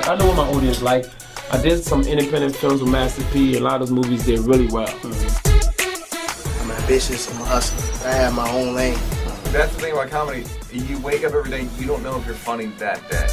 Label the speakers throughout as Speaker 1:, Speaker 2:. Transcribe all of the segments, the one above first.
Speaker 1: I know what my audience like. I did some independent films with Master P. A lot of those movies did really well.
Speaker 2: I'm ambitious, I'm a hustler. I have my own lane.
Speaker 3: That's the thing about comedy. You wake up every day, you don't know if you're funny that day.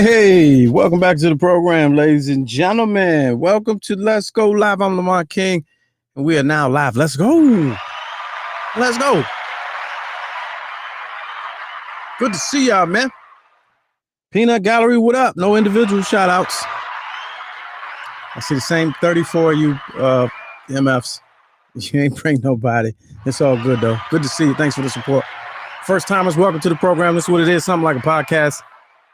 Speaker 4: Hey, welcome back to the program, ladies and gentlemen. Welcome to Let's Go Live. I'm Lamont King, and we are now live. Let's go. Let's go. Good to see y'all, man. Peanut Gallery, what up? No individual shout outs. I see the same 34 of you MFs. You ain't bring nobody. It's all good, though. Good to see you. Thanks for the support. First timers, welcome to the program. This is what it is, something like a podcast.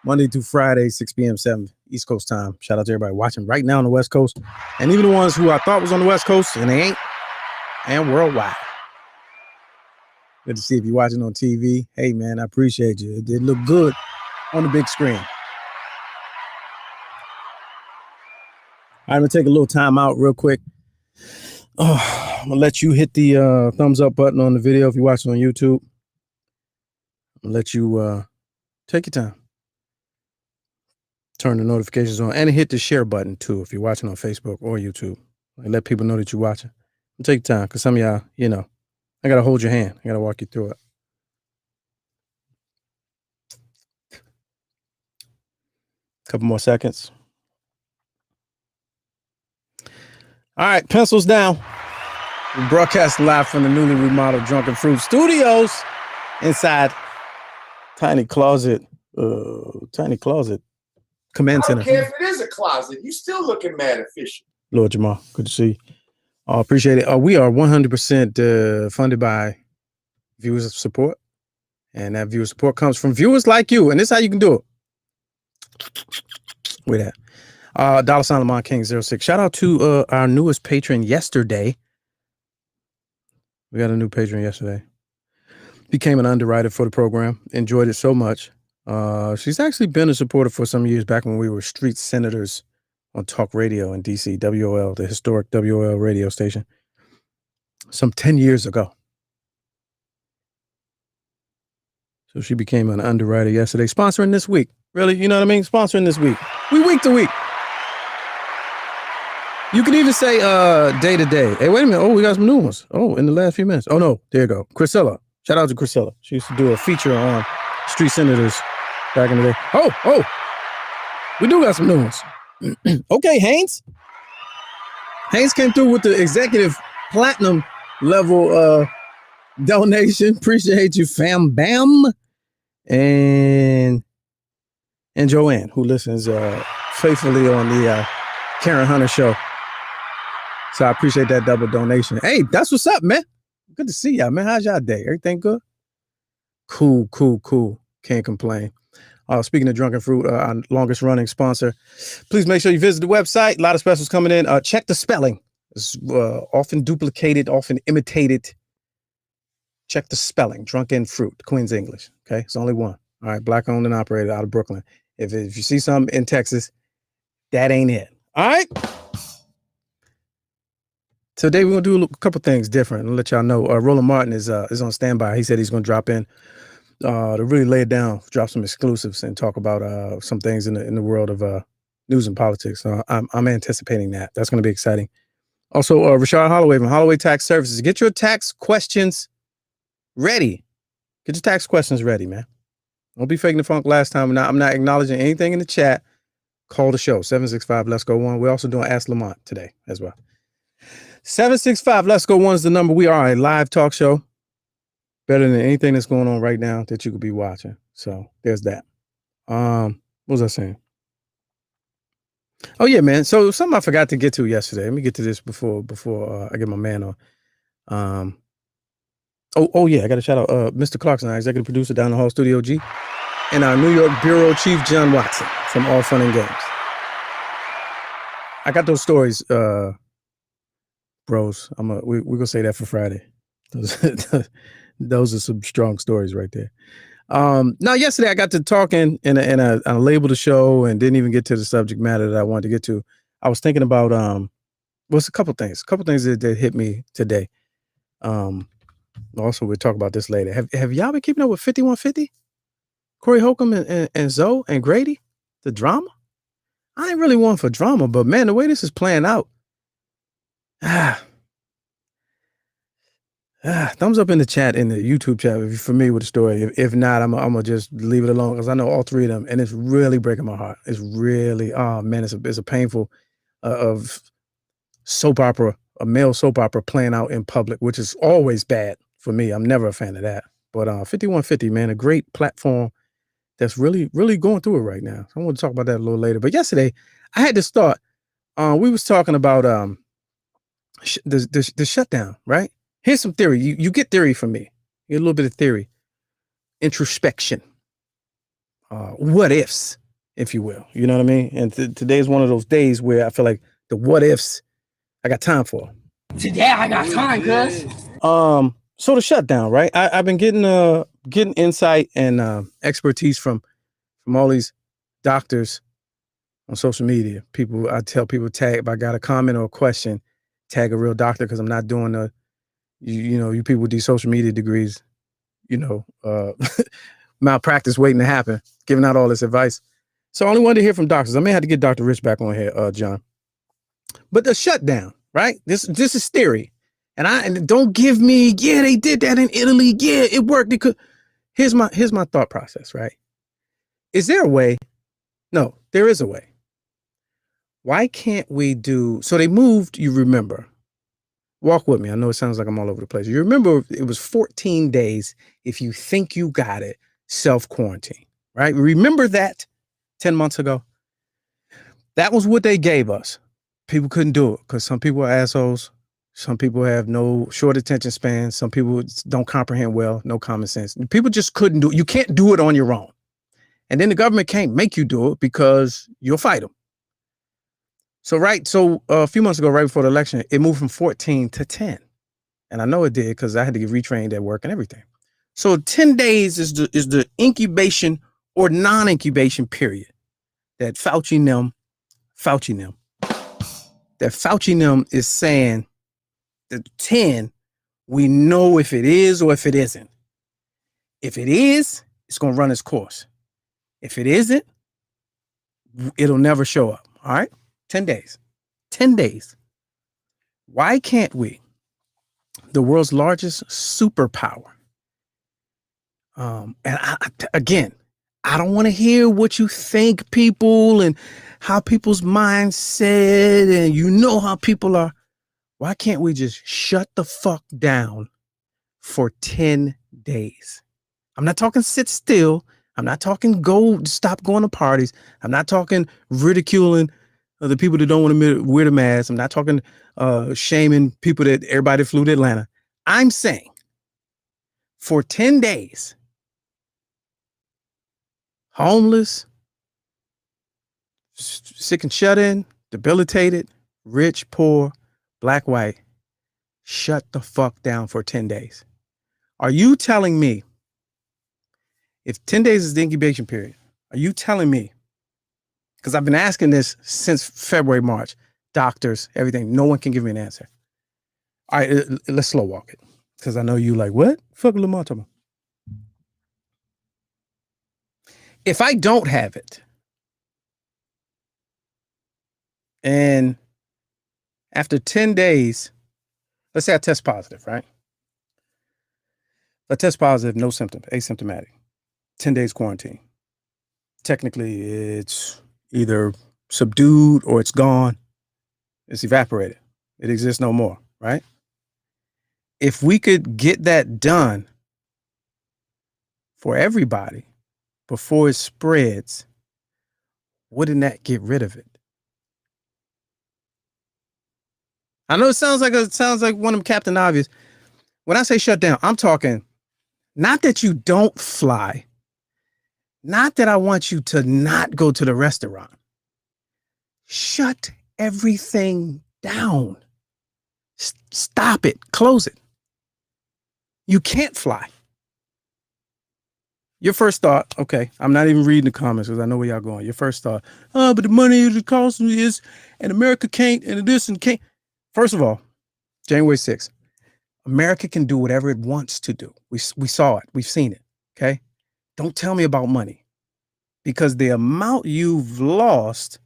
Speaker 4: Monday through Friday, 6 p.m., 7 East Coast time. Shout out to everybody watching right now on the West Coast. And even the ones who I thought was on the West Coast, and they ain't. And worldwide. Good to see if you're watching on TV. Hey, man, I appreciate you. It did look good on the big screen. I'm going to take a little time out real quick. I'm going to let you hit the thumbs up button on the video if you're watching on YouTube. I'm going to let you take your time. Turn the notifications on and hit the share button too if you're watching on Facebook or YouTube. Like, let people know that you're watching. And take your time because some of y'all, you know, I got to hold your hand. I got to walk you through it. Couple more seconds. All right, pencils down. We're broadcasting live from the newly remodeled Drunken Fruit Studios inside Tiny Closet. Command
Speaker 5: I don't
Speaker 4: Center.
Speaker 5: care if it is a closet. You still looking mad efficient.
Speaker 4: Lord Jamal, good to see you. Appreciate it. We are 100% funded by viewers support. And that viewer support comes from viewers like you. And this is how you can do it. With that. $sign Lamont King 06. Shout out to our newest patron yesterday. We got a new patron yesterday. Became an underwriter for the program. Enjoyed it so much. She's actually been a supporter for some years back when we were street senators on talk radio in DC, WOL, the historic WOL radio station, some 10 years ago. So she became an underwriter yesterday, sponsoring this week. Really? You know what I mean? Sponsoring this week. We week to week. You can even say day to day. Hey, wait a minute. Oh, we got some new ones. Oh, in the last few minutes. Oh, no. There you go. Chrisella. Shout out to Chrisella. She used to do a feature on street senators back in the day. Oh, we do got some new ones. Okay, Haynes. Haynes came through with the executive platinum level donation. Appreciate you, fam bam. And Joanne, who listens faithfully on the Karen Hunter show. So I appreciate that double donation. Hey, that's what's up, man. Good to see y'all, man. How's y'all day? Everything good? Cool. Can't complain. Speaking of Drunken Fruit, our longest running sponsor, please make sure you visit the website. A lot of specials coming in. Check the spelling. It's often duplicated, often imitated. Check the spelling. Drunken Fruit, Queen's English. Okay, it's only one. All right, black owned and operated out of Brooklyn. If you see something in Texas, that ain't it. All right. Today we're gonna do a couple things different and let y'all know. Roland Martin is on standby. He said he's gonna drop in to really lay it down, drop some exclusives, and talk about some things in the world of news and politics. So I'm anticipating that. That's gonna be exciting. Also, Rashard Holloway from Holloway Tax Services. Get your tax questions ready. Get your tax questions ready, man. Don't be faking the funk last time. I'm not acknowledging anything in the chat. Call the show 765 Let's Go One. We're also doing Ask Lamont today as well. 765 Let's Go One is the number. We are a live talk show. Better than anything that's going on right now that you could be watching. So there's that. What was I saying? Oh yeah, man. So something I forgot to get to yesterday. Let me get to this before I get my man on. Oh yeah, I got to shout out Mr. Clarkson, our executive producer down the hall, Studio G, and our New York bureau chief, John Watson, from All Fun and Games. I got those stories, bros. We're gonna say that for Friday. Those are some strong stories right there. Now yesterday I got to talking and I labeled the show and didn't even get to the subject matter that I wanted to get to. I was thinking about a couple things that hit me today. Also we'll talk about this later. Have y'all been keeping up with 5150? Corey Holcomb and Zoe and Grady? The drama? I ain't really one for drama, but man, the way this is playing out. Thumbs up in the chat, in the YouTube chat, if you're familiar with the story. If not, I'm gonna just leave it alone because I know all three of them, and it's really breaking my heart. It's really, oh man, it's a painful of soap opera, a male soap opera playing out in public, which is always bad for me. I'm never a fan of that. But 5150, man, a great platform that's really, really going through it right now. So I want to talk about that a little later. But yesterday, I had this thought. We was talking about the shutdown, right? Here's some theory. You get theory from me. You get a little bit of theory. Introspection. What ifs, if you will. You know what I mean? And today is one of those days where I feel like the what ifs, I got time for.
Speaker 2: Today I got time, cuz.
Speaker 4: So the shutdown, right? I've been getting insight and expertise from all these doctors on social media. I tell people, tag, if I got a comment or a question, tag a real doctor, because I'm not doing you people with these social media degrees, malpractice waiting to happen, giving out all this advice. So I only wanted to hear from doctors. I may have to get Dr. Rich back on here, John. But the shutdown, right? This is theory. And don't give me, yeah, they did that in Italy. Yeah, it worked. It could. Here's my thought process, right? Is there a way? No, there is a way. Why can't we do, so they moved, you remember. Walk with me. I know it sounds like I'm all over the place. You remember it was 14 days if you think you got it, self-quarantine, right? Remember that 10 months ago? That was what they gave us. People couldn't do it because some people are assholes. Some people have no short attention span. Some people don't comprehend well, no common sense. People just couldn't do it. You can't do it on your own. And then the government can't make you do it because you'll fight them. So a few months ago, right before the election, it moved from 14 to 10. And I know it did because I had to get retrained at work and everything. So 10 days is the incubation or non-incubation period that Fauci them is saying that 10, we know if it is or if it isn't. If it is, it's going to run its course. If it isn't, it'll never show up. All right? 10 days. 10 days. Why can't we, the world's largest superpower, and I don't want to hear what you think, people, and how people's mindset, and how people are. Why can't we just shut the fuck down for 10 days? I'm not talking sit still. I'm not talking stop going to parties. I'm not talking ridiculing the people that don't want to wear the mask. I'm not talking shaming people that everybody flew to Atlanta. I'm saying for 10 days, homeless, sick and shut in, debilitated, rich, poor, black, white, shut the fuck down for 10 days. Are you telling me if 10 days is the incubation period, are you telling me, because I've been asking this since February, March, doctors, everything, no one can give me an answer. All right, let's slow walk it, because I know you like, what? Fuck Lamont talking about. If I don't have it, and after 10 days, let's say I test positive, right? I test positive, no symptom, asymptomatic, 10 days quarantine. Technically, it's either subdued or it's gone. It's evaporated. It exists no more, right? If we could get that done for everybody before it spreads, wouldn't that get rid of it? I know it sounds like one of them Captain Obvious. When I say shut down, I'm talking not that you don't fly, not that I want you to not go to the restaurant. Shut everything down. Stop it. Close it. You can't fly. Your first thought, okay, I'm not even reading the comments because I know where y'all going. Your first thought, oh, but the money it costs is, and America can't, and this and can't. First of all, January 6th, America can do whatever it wants to do. We saw it. We've seen it. Okay. Don't tell me about money, because the amount you've lost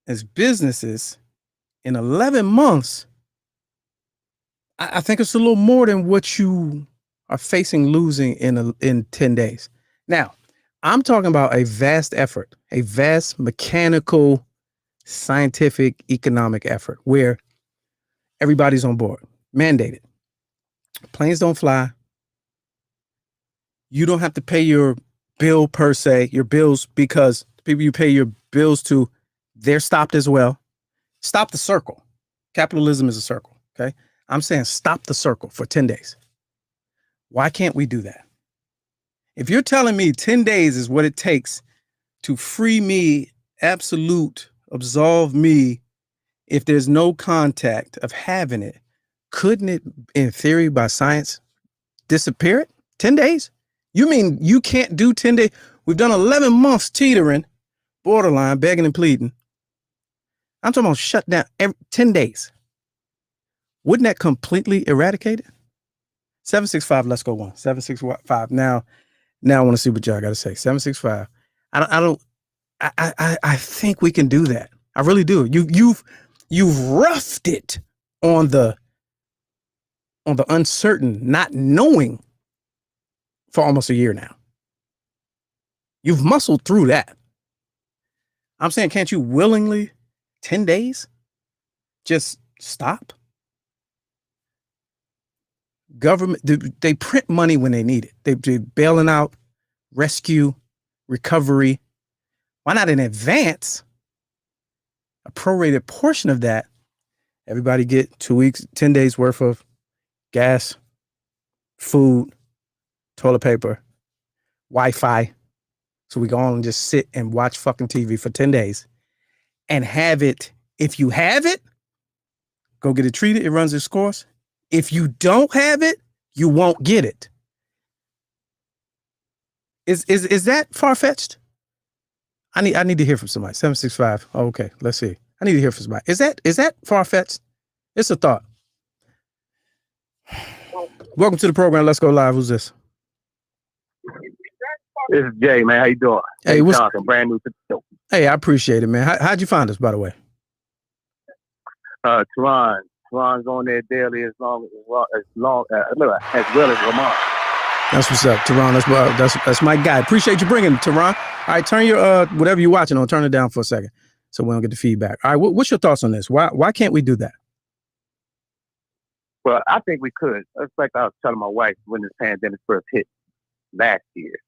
Speaker 4: as businesses in 11 months, I think it's a little more than what you are facing losing in 10 days. Now, I'm talking about a vast effort, a vast mechanical, scientific, economic effort where everybody's on board, mandated. Planes don't fly. You don't have to pay your bill per se, your bills, because the people you pay your bills to, they're stopped as well. Stop the circle. Capitalism is a circle, okay? I'm saying stop the circle for 10 days. Why can't we do that? If you're telling me 10 days is what it takes to free me, absolve me, if there's no contact of having it, couldn't it, in theory, by science, disappear it? 10 days? You mean you can't do 10 days? We've done 11 months teetering, borderline, begging and pleading. I'm talking about shut down 10 days. Wouldn't that completely eradicate it? 765, let's go one. 765. Now I want to see what y'all got to say. 765. I think we can do that. I really do. You've roughed it on the uncertain, not knowing for almost a year now. You've muscled through that. I'm saying, can't you willingly 10 days just stop? Government, they print money when they need it. They bailing out, rescue, recovery. Why not in advance? A prorated portion of that, everybody get 2 weeks, 10 days worth of gas, food, toilet paper, Wi-Fi. So we go on and just sit and watch fucking TV for 10 days and have it. If you have it, go get it treated. It runs its course. If you don't have it, you won't get it. Is that far-fetched? I need to hear from somebody. 765. Oh, okay, let's see. I need to hear from somebody. Is that far-fetched? It's a thought. Welcome to the program. Let's go live. Who's this?
Speaker 6: This is Jay, man. How you doing?
Speaker 4: Hey, what's
Speaker 6: Johnson, brand new to the show.
Speaker 4: Hey, I appreciate it, man. How'd you find us, by the way?
Speaker 6: Teron's on there daily as well as Lamont.
Speaker 4: That's what's up, Teron. That's my guy. Appreciate you bringing Teron. All right, turn your whatever you're watching on, turn it down for a second so we don't get the feedback. All right, what's your thoughts on this? Why can't we do that?
Speaker 6: Well, I think we could. It's like I was telling my wife when this pandemic first hit last year.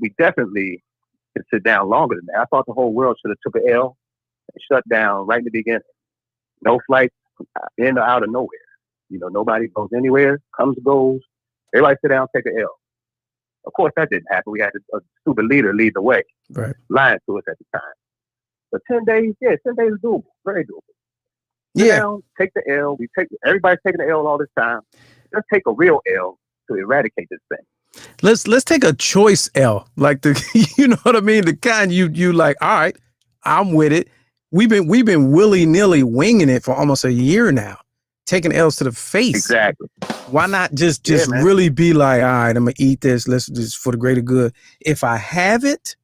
Speaker 6: We definitely could sit down longer than that. I thought the whole world should have took an L and shut down right in the beginning. No flights in or out of nowhere. You know, nobody goes anywhere, comes, goes. Everybody sit down, take an L. Of course, that didn't happen. We had a stupid leader lead the way,
Speaker 4: Right.
Speaker 6: lying to us at the time. But 10 days, 10 days is doable, very doable. Sit
Speaker 4: Yeah.
Speaker 6: down, take the L. Everybody's taking the L all this time. Let's take a real L to eradicate this thing.
Speaker 4: Let's take a choice L, like the you know what I mean, the kind you like. All right, I'm with it. We've been willy-nilly winging it for almost a year now, taking L's to the face.
Speaker 6: Exactly.
Speaker 4: Why not just really be like, all right, I'm gonna eat this. Let's just for the greater good. If I have it,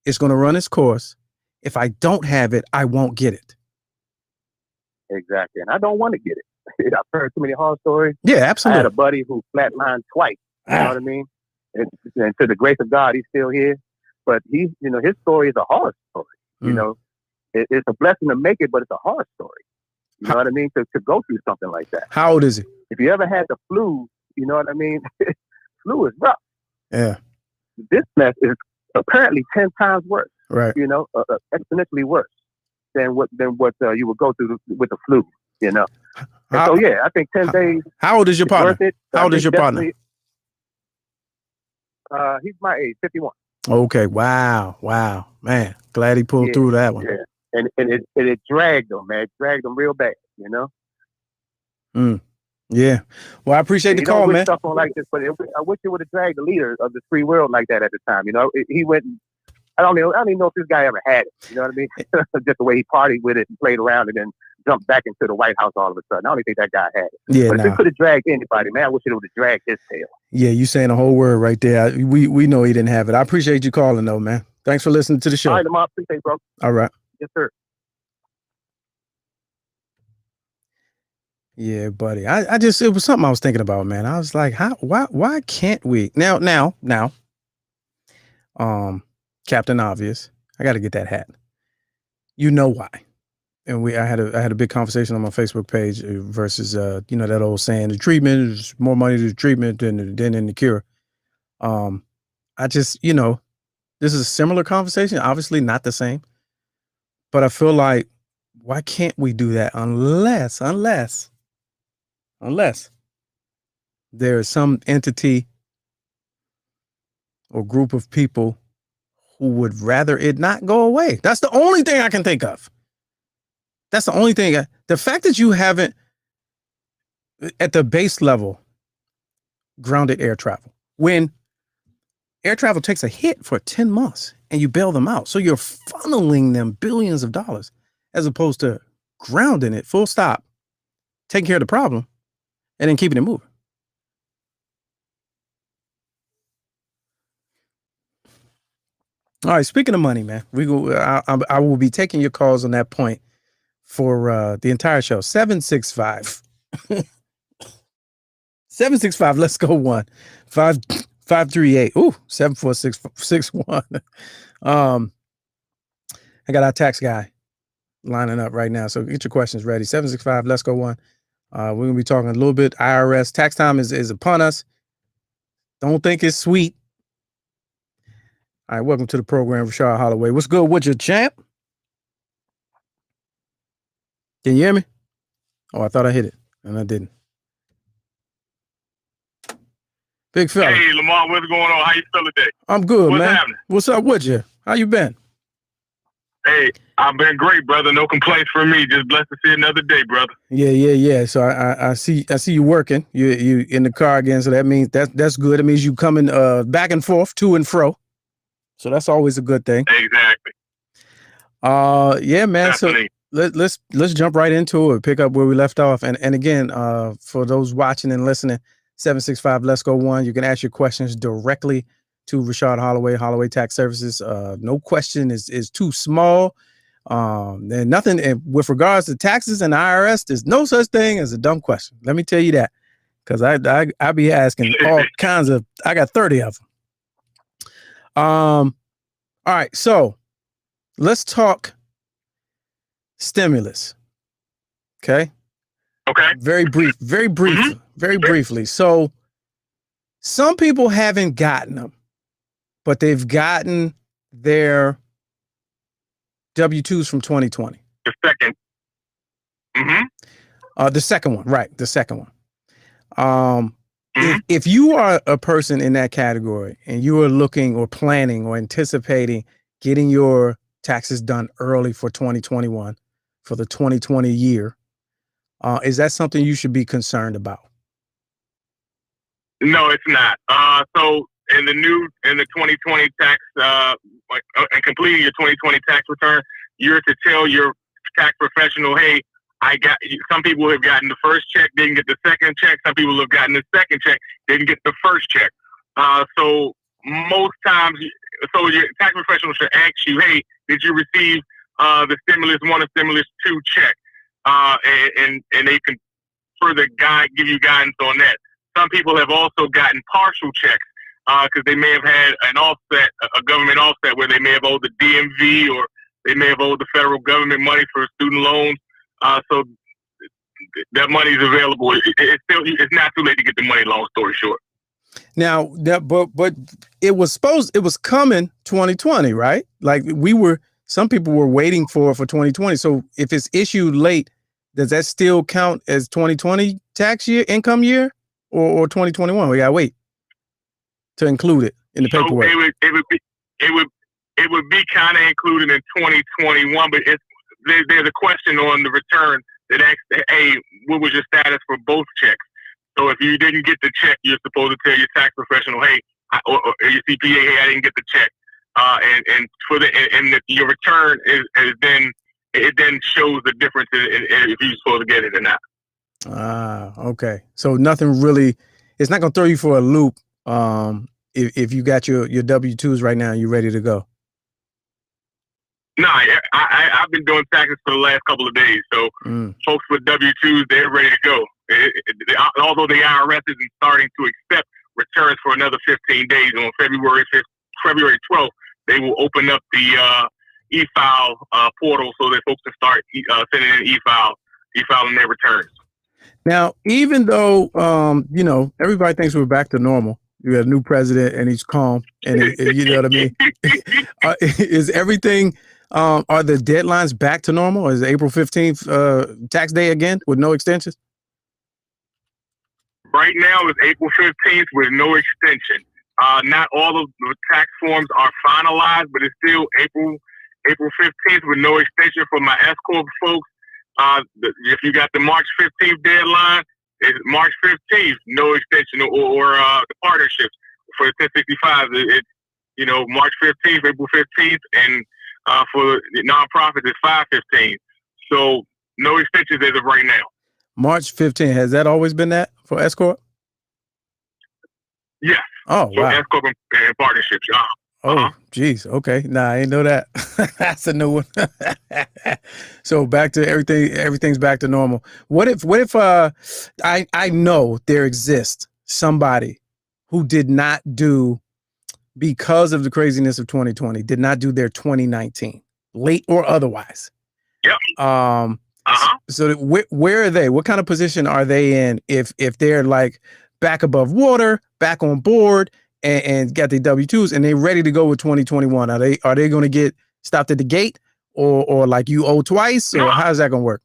Speaker 4: it's gonna run its course. If I don't have it, I won't get it.
Speaker 6: Exactly, and I don't want to get it. I've heard too many horror stories.
Speaker 4: Yeah, absolutely.
Speaker 6: I had a buddy who flatlined twice. You know what I mean? And to the grace of God, he's still here. But his story is a horror story. You know, it's a blessing to make it, but it's a horror story. You know what I mean? To go through something like that.
Speaker 4: How old is he?
Speaker 6: If you ever had the flu, you know what I mean? Flu is rough.
Speaker 4: Yeah.
Speaker 6: This mess is apparently 10 times worse.
Speaker 4: Right.
Speaker 6: You know, exponentially worse than what you would go through with the flu. You know. So I think 10 days.
Speaker 4: How old is your partner?
Speaker 6: Worth it.
Speaker 4: How old is your partner?
Speaker 6: He's my age, 51.
Speaker 4: Okay. Wow. Man, glad he pulled through that one.
Speaker 6: Yeah. And it dragged him, man. It dragged him real bad, you know?
Speaker 4: Yeah. Well, I appreciate the call, man.
Speaker 6: Stuff on like this, but I wish it would have dragged the leader of the free world like that at the time. You know, he went. I don't even know if this guy ever had it. You know what I mean? Just the way he partied with it and played around and then jumped back into the White House all of a sudden. I don't think that guy had it.
Speaker 4: Yeah,
Speaker 6: but if it could have dragged anybody, man, I wish it would have dragged his tail.
Speaker 4: Yeah, you saying a whole word right there. We know he didn't have it. I appreciate you calling though, man. Thanks for listening to the show.
Speaker 6: All right, Lamont, appreciate, bro.
Speaker 4: All right.
Speaker 6: Yes, sir.
Speaker 4: Yeah, buddy. It was something I was thinking about, man. I was like, why can't we now, Captain Obvious, I got to get that hat. You know why. And I had a big conversation on my Facebook page versus, that old saying, the treatment is more money to the treatment than in the cure. I just, this is a similar conversation, obviously not the same, but I feel like, why can't we do that unless there is some entity or group of people who would rather it not go away. That's the only thing I can think of. That's the only thing. The fact that you haven't, at the base level, grounded air travel. When air travel takes a hit for 10 months and you bail them out. So you're funneling them billions of dollars as opposed to grounding it, full stop, taking care of the problem, and then keeping it moving. All right, speaking of money, man, I will be taking your calls on that point for the entire show. 765. 765, let's go 538. Ooh, 74661. I got our tax guy lining up right now. So get your questions ready. 765, let's go 1. We're gonna be talking a little bit IRS. Tax time is upon us. Don't think it's sweet. All right, welcome to the program, Rashard Holloway. What's good with you, champ? Can you hear me? Oh, I thought I hit it, and I didn't. Big fella.
Speaker 7: Hey, Lamont, what's going on? How you feel today?
Speaker 4: I'm good,
Speaker 7: what's
Speaker 4: man.
Speaker 7: Happening?
Speaker 4: What's up with you? How you been?
Speaker 7: Hey, I've been great, brother. No complaints from me. Just blessed to see another day, brother.
Speaker 4: Yeah. So I see you working. You in the car again. So that means that's good. It means you coming back and forth, to and fro. So that's always a good thing.
Speaker 7: Exactly.
Speaker 4: Yeah, man.
Speaker 7: Definitely.
Speaker 4: So let's jump right into it. Pick up where we left off. And again, for those watching and listening, 765 let's go 1. You can ask your questions directly to Rashard Holloway Tax Services. No question is too small. And nothing with regards to taxes and IRS. There's no such thing as a dumb question. Let me tell you that, because I be asking all kinds of. I got 30 of them. All right, so let's talk stimulus. Okay. Very briefly. So some people haven't gotten them, but they've gotten their W-2s from 2020.
Speaker 7: The second. Mm-hmm.
Speaker 4: The second one, right? The second one. If you are a person in that category and you are looking or planning or anticipating getting your taxes done early for 2021, for the 2020 year, is that something you should be concerned about?
Speaker 7: No, it's not. So in the 2020 tax, and completing your 2020 tax return, you're to tell your tax professional, hey, some people have gotten the first check, didn't get the second check. Some people have gotten the second check, didn't get the first check. So most times, your tax professional should ask you, hey, did you receive the stimulus 1 or stimulus 2 check? And they can further give you guidance on that. Some people have also gotten partial checks because they may have had an offset, a government offset, where they may have owed the DMV or they may have owed the federal government money for student loans. So that money is available. It's not too late to get the money. Long story short.
Speaker 4: Now, but it was coming 2020, right? Like some people were waiting for 2020. So if it's issued late, does that still count as 2020 tax year, income year, or 2021? We gotta wait to include it in the paperwork.
Speaker 7: It would be kind of included in 2021, but there's a question on the return that asks, hey, what was your status for both checks? So if you didn't get the check, you're supposed to tell your tax professional, hey, or your CPA, hey, I didn't get the check. Your return then shows the difference in if you're supposed to get it or not.
Speaker 4: Okay. So nothing really, it's not going to throw you for a loop if you got your W-2s right now and you're ready to go.
Speaker 7: No, I've been doing taxes for the last couple of days. So folks with W-2s, they're ready to go. Although the IRS isn't starting to accept returns for another 15 days, on February 12th, they will open up the e-file portal so that folks can start sending in e-filing their returns.
Speaker 4: Now, even though, everybody thinks we're back to normal, you got a new president and he's calm and you know what I mean? Is everything, are the deadlines back to normal? Is April 15th tax day again with no extensions?
Speaker 7: Right now it's April 15th with no extension. Not all of the tax forms are finalized, but it's still April 15th with no extension for my S-Corp folks. If you got the March 15th deadline, it's March 15th, no extension, or the partnerships for the 1065. It's, March 15th, April 15th, and for the nonprofits, it's 5/15. So no extensions as of right now.
Speaker 4: March 15th, has that always been that for S-Corp?
Speaker 7: Yes.
Speaker 4: Oh,
Speaker 7: so
Speaker 4: wow.
Speaker 7: S-Corp and partnerships.
Speaker 4: Oh, geez. Okay. Nah, I didn't know that. That's a new one. So back to everything's back to normal. What if I know there exists somebody who did not do, because of the craziness of 2020, did not do their 2019, late or otherwise.
Speaker 7: Yep.
Speaker 4: So where are they? What kind of position are they in if they're like back above water, back on board, and got the W-2s and they're ready to go with 2021? Are they going to get stopped at the gate or like you owe twice, or how's that going to work?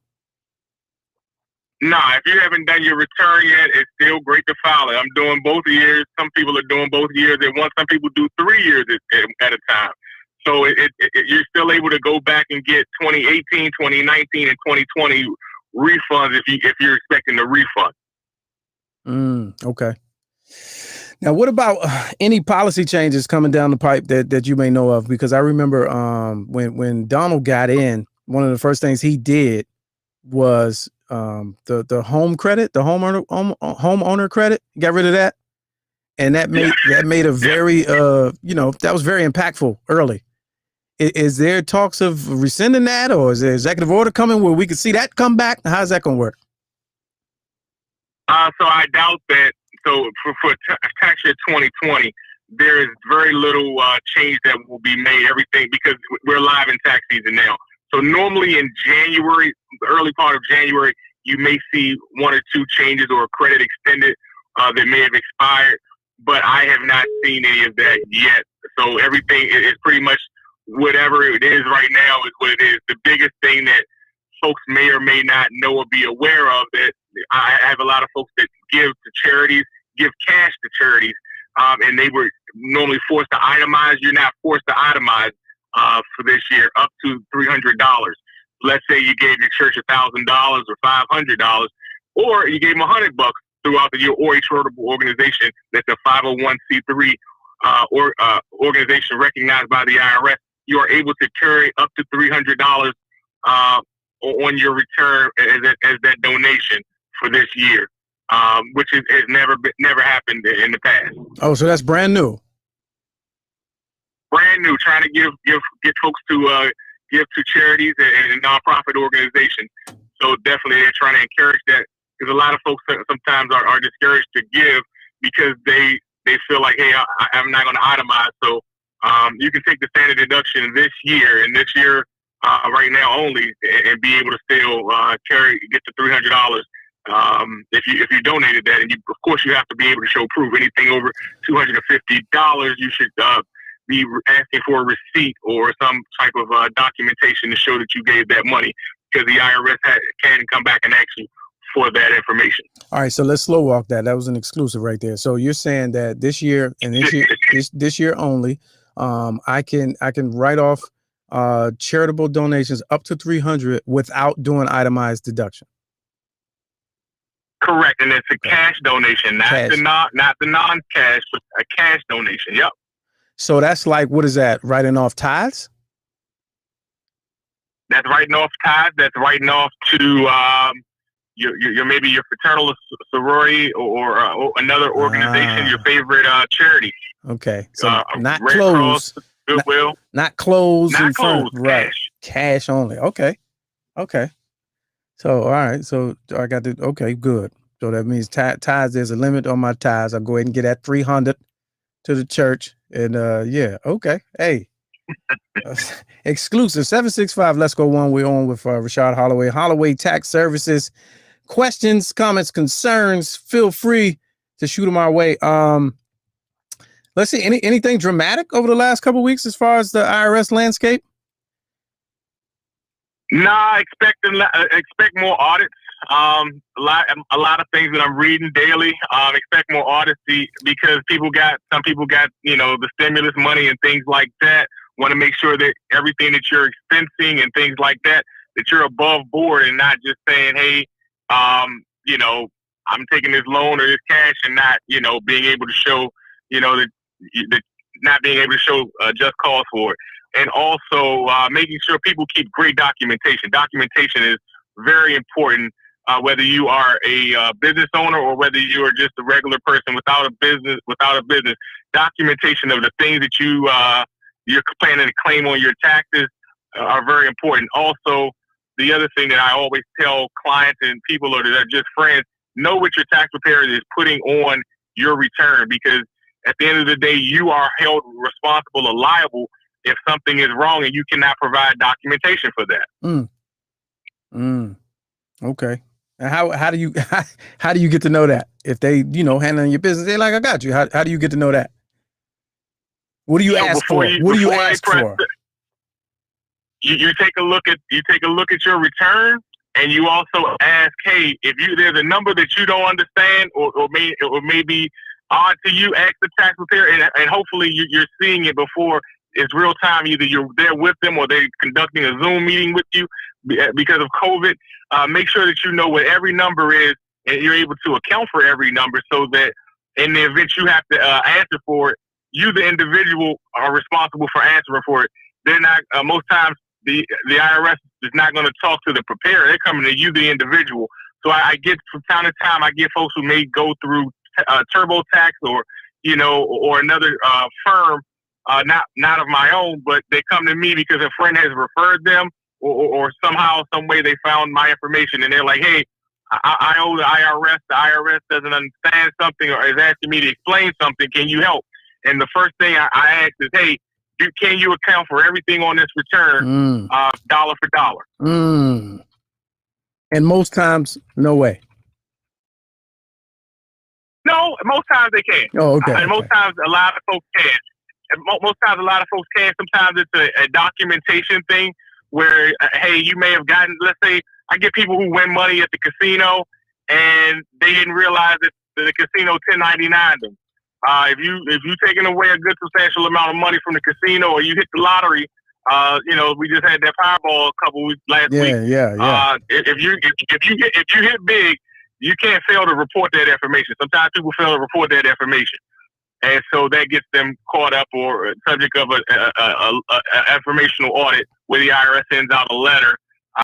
Speaker 7: Nah, if you haven't done your return yet, it's still great to file it. I'm doing both years. Some people are doing both years at once. Some people do 3 years at a time. So you're still able to go back and get 2018, 2019, and 2020 refunds if you're expecting a refund.
Speaker 4: Okay. Now, what about any policy changes coming down the pipe that you may know of? Because I remember when Donald got in, one of the first things he did was the home credit, the homeowner credit. Got rid of that, and that made a very that was very impactful early. Is there talks of rescinding that, or is there executive order coming where we could see that come back? How's that going to work?
Speaker 7: So I doubt that. So for tax year 2020, there is very little change that will be made. Everything, because we're live in tax season now. So normally in January, the early part of January, you may see 1 or 2 changes or a credit extended that may have expired. But I have not seen any of that yet. So everything is pretty much whatever it is right now is what it is. The biggest thing that folks may or may not know or be aware of, that I have a lot of folks that give to charities give cash to charities, and they were normally forced to itemize. You're not forced to itemize for this year, up to $300. Let's say you gave your church $1,000 or $500, or you gave them $100 throughout the year, or a charitable organization that's a 501c3 organization recognized by the IRS. You are able to carry up to $300 on your return as that donation for this year, which has never happened in the past.
Speaker 4: Oh, so that's brand new.
Speaker 7: Brand new, trying to get folks to give to charities and nonprofit organizations. So definitely, they're trying to encourage that, because a lot of folks sometimes are discouraged to give because they feel like, hey, I'm not going to itemize. So you can take the standard deduction this year, and this year right now only, and be able to still get to $300 if you donated that. And of course, you have to be able to show proof. Anything over $250, you should be asking for a receipt or some type of documentation to show that you gave that money, because the IRS can come back and ask you for that information.
Speaker 4: All right, so let's slow walk that. That was an exclusive right there. So you're saying that this year and this year only, I can write off charitable donations up to $300 without doing itemized deduction.
Speaker 7: Correct, and it's a cash donation, not the non-cash, but a cash donation. Yep.
Speaker 4: So that's like, what is that? Writing off tithes?
Speaker 7: That's writing off tithes. That's writing off to your maybe your fraternal sorority or another organization, your favorite charity.
Speaker 4: Okay, so not
Speaker 7: Red
Speaker 4: clothes,
Speaker 7: Cross, Goodwill,
Speaker 4: not clothes,
Speaker 7: not clothes,
Speaker 4: right?
Speaker 7: Cash.
Speaker 4: Cash only. Okay. So all right, so I got the good. So that means tithes. There's a limit on my tithes. I'll go ahead and get that 300 to the church, and Hey. Exclusive 765. Let's go one. We're on with Rashad Holloway Tax Services. Questions, comments, concerns, feel free to shoot them our way. Let's see, anything dramatic over the last couple of weeks as far as the IRS landscape?
Speaker 7: Nah, expect more audits. A lot of things that I'm reading daily. Expect more audits because some people got the stimulus money and things like that. Want to make sure that everything that you're expensing and things like that you're above board and not just saying, hey, I'm taking this loan or this cash and not, being able to show, that not being able to show just cause for it. And also making sure people keep great documentation. Documentation is very important, whether you are a business owner or whether you are just a regular person without a business. Documentation of the things that you're planning to claim on your taxes are very important. Also, the other thing that I always tell clients and people that are just friends, know what your tax preparer is putting on your return, because at the end of the day, you are held responsible or liable if something is wrong and you cannot provide documentation for that.
Speaker 4: Okay. And how do you get to know that? If they, handling your business, they're like, I got you. How do you get to know that? What do you ask for? What do you ask for?
Speaker 7: You take a look at your return, and you also ask, hey, if there's a number that you don't understand or may be odd to you, ask the tax preparer, and hopefully you're seeing it before it's real time. Either you're there with them or they're conducting a Zoom meeting with you because of COVID. Make sure that you know what every number is, and you're able to account for every number, so that in the event you have to answer for it, you, the individual, are responsible for answering for it. They're not, most times, the IRS is not going to talk to the preparer. They're coming to you, the individual. So I get, from time to time, I get folks who may go through TurboTax or another firm, not of my own, but they come to me because a friend has referred them, or somehow, some way they found my information, and they're like, hey, I owe the IRS. The IRS doesn't understand something or is asking me to explain something. Can you help? And the first thing I ask is, hey, can you account for everything on this return, dollar for dollar?
Speaker 4: And most times, no way.
Speaker 7: No, most times they can.
Speaker 4: Oh, okay.
Speaker 7: And most times, a lot of folks can. And most times, a lot of folks can. Sometimes it's a documentation thing where, hey, you may have gotten, let's say, I get people who win money at the casino and they didn't realize that the casino 1099 them. If you taking away a good substantial amount of money from the casino, or you hit the lottery, we just had that Powerball a couple weeks last week.
Speaker 4: Yeah.
Speaker 7: If you hit big, you can't fail to report that information. Sometimes people fail to report that information, and so that gets them caught up or subject of a informational audit where the IRS sends out a letter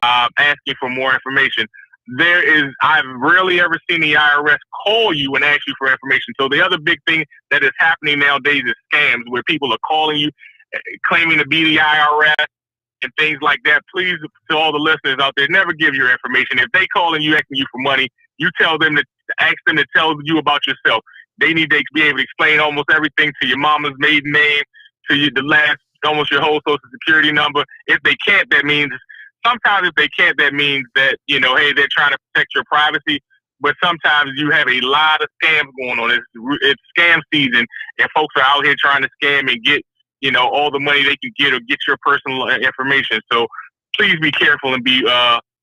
Speaker 7: asking for more information. I've rarely ever seen the IRS call you and ask you for information. So the other big thing that is happening nowadays is scams, where people are calling you, claiming to be the IRS and things like that. Please, to all the listeners out there, never give your information. If they calling you asking you for money, you tell them to ask them to tell you about yourself. They need to be able to explain almost everything, to your mama's maiden name, to almost your whole social security number. If they can't, that means that, hey, they're trying to protect your privacy. But sometimes you have a lot of scams going on. It's scam season, and folks are out here trying to scam and get, all the money they can get or get your personal information. So please be careful and be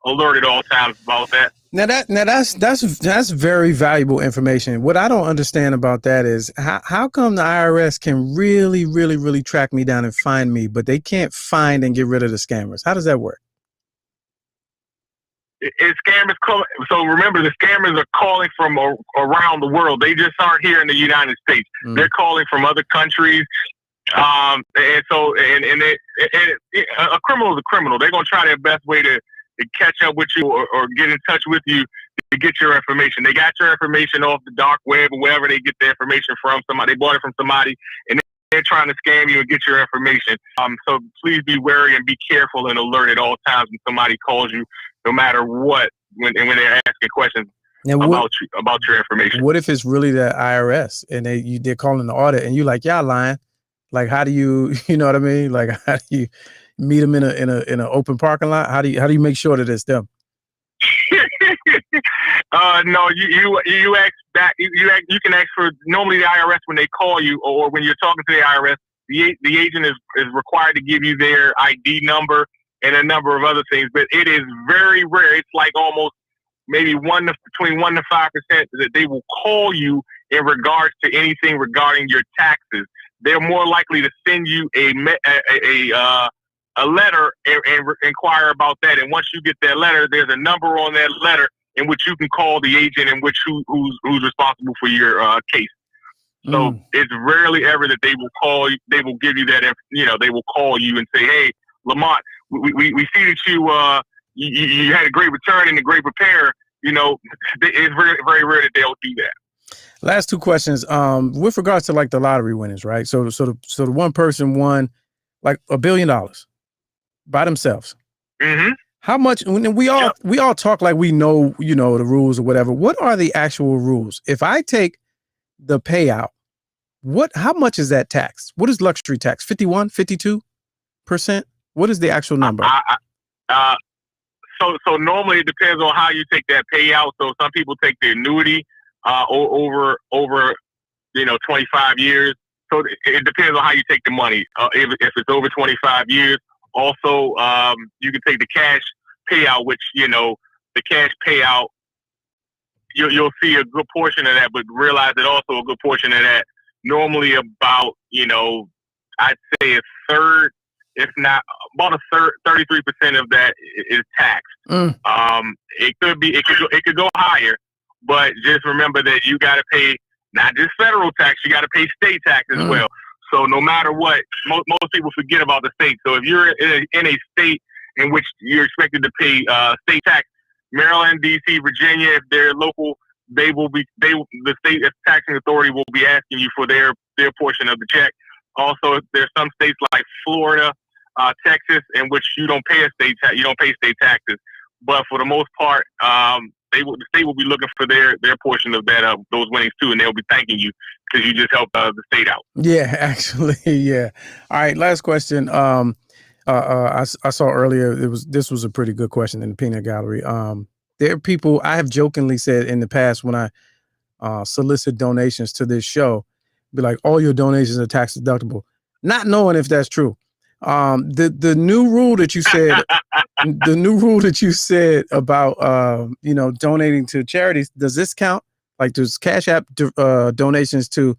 Speaker 7: alert at all times about that.
Speaker 4: Now that's very valuable information. What I don't understand about that is how come the IRS can really, really, really track me down and find me, but they can't find and get rid of the scammers? How does that work?
Speaker 7: Scammers call. So remember, the scammers are calling from around the world. They just aren't here in the United States. They're calling from other countries. A criminal is a criminal. They're gonna try their best way to catch up with you or get in touch with you to get your information. They got your information off the dark web or wherever they get the information from. They bought it from somebody, and they're trying to scam you and get your information. So please be wary and be careful and alert at all times when somebody calls you, no matter what, when they're asking questions about your information.
Speaker 4: What if it's really the IRS and they're calling the audit and you like, y'all lying? Like, how do you, you know what I mean? Like, how do you meet them in an open parking lot? How do you make sure that it's them?
Speaker 7: No, you ask back. You can ask for, normally the IRS, when they call you or when you're talking to the IRS, the agent is required to give you their ID number and a number of other things. But it is very rare. It's like almost maybe between 1% to 5% that they will call you in regards to anything regarding your taxes. They're more likely to send you a letter and inquire about that. And once you get that letter, there's a number on that letter in which you can call the agent in which who's responsible for your case. So it's rarely ever that they will call you. They will give you that. They will call you and say, "Hey, Lamont, we see that you had a great return and a great repair." It's very, very rare that they'll do that.
Speaker 4: Last two questions. With regards to like the lottery winners, right? So the one person won like $1 billion by themselves.
Speaker 7: Mm-hmm.
Speaker 4: How much? When we all talk like we know, the rules or whatever. What are the actual rules? If I take the payout, how much is that taxed? What is luxury tax? 51, 52%? What is the actual number?
Speaker 7: So normally it depends on how you take that payout. So some people take the annuity over 25 years. So it depends on how you take the money. If it's over 25 years, also you can take the cash payout, which the cash payout, you'll see a good portion of that, but realize that also a good portion of that, normally about I'd say a third, if not about a third, 33% of that is taxed. It could go higher, but just remember that you got to pay not just federal tax, you got to pay state tax as well. So no matter what, most people forget about the state. So if you're in a state in which you're expected to pay state tax, Maryland, D.C., Virginia, if they're local, the state taxing authority will be asking you for their portion of the check. Also, there's some states like Florida, Texas, in which you don't pay state taxes. But for the most part, the state will be looking for their portion of that those winnings too, and they'll be thanking you because you just helped the state out.
Speaker 4: Yeah, actually, yeah. All right, last question. I saw earlier this was a pretty good question in the peanut gallery. There are people, I have jokingly said in the past when I solicit donations to this show, be like, all your donations are tax deductible, not knowing if that's true. The new rule that you said, about donating to charities, does this count? Like there's Cash App donations to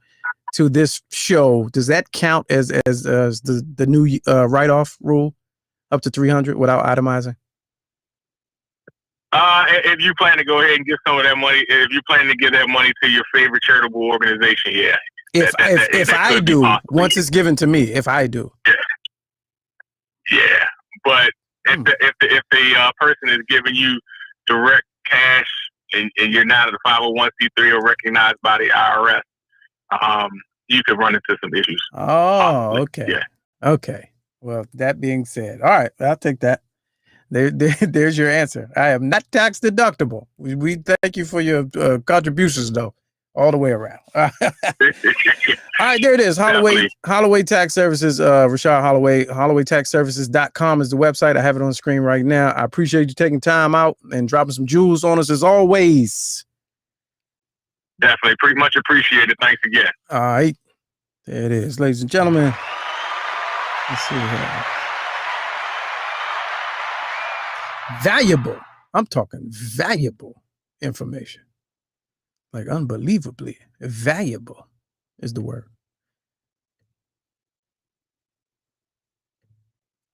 Speaker 4: this show. Does that count as the new write-off rule up to 300 without itemizing?
Speaker 7: If you plan to go ahead and give some of that money, if you plan to give that money to your favorite charitable organization, yeah.
Speaker 4: If I do, once it's given to me, if I do.
Speaker 7: Yeah. But if the person is giving you direct cash and you're not a 501c3 or recognized by the IRS, you could run into some issues.
Speaker 4: Oh,
Speaker 7: possibly.
Speaker 4: okay.
Speaker 7: Yeah.
Speaker 4: Okay. Well, that being said, all right, I'll take that. There's your answer. I am not tax deductible. We thank you for your contributions, though, all the way around. All right, there it is. Holloway Tax Services, Rashad Holloway. HollowayTaxServices.com is the website. I have it on the screen right now. I appreciate you taking time out and dropping some jewels on us as always.
Speaker 7: Definitely. Pretty much appreciated. Thanks again.
Speaker 4: All right. There it is, ladies and gentlemen. Let's see here. Valuable. I'm talking valuable information. Like unbelievably valuable is the word.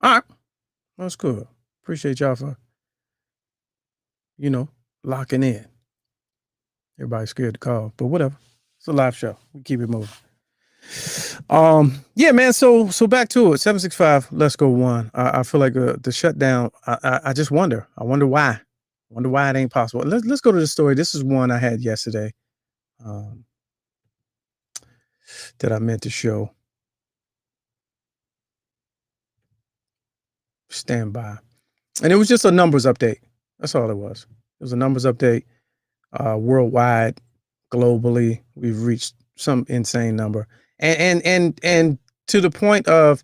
Speaker 4: All right. That's cool. Appreciate y'all for, locking in. Everybody's scared to call, but whatever. It's a live show. We keep it moving. Yeah, man. So back to it. 765. Let's go one. I feel like the shutdown. I just wonder. I wonder why. I wonder why it ain't possible. Let's go to the story. This is one I had yesterday. That I meant to show. Stand by. And it was just a numbers update. That's all it was. It was a numbers update. Worldwide, globally, we've reached some insane number. And to the point of,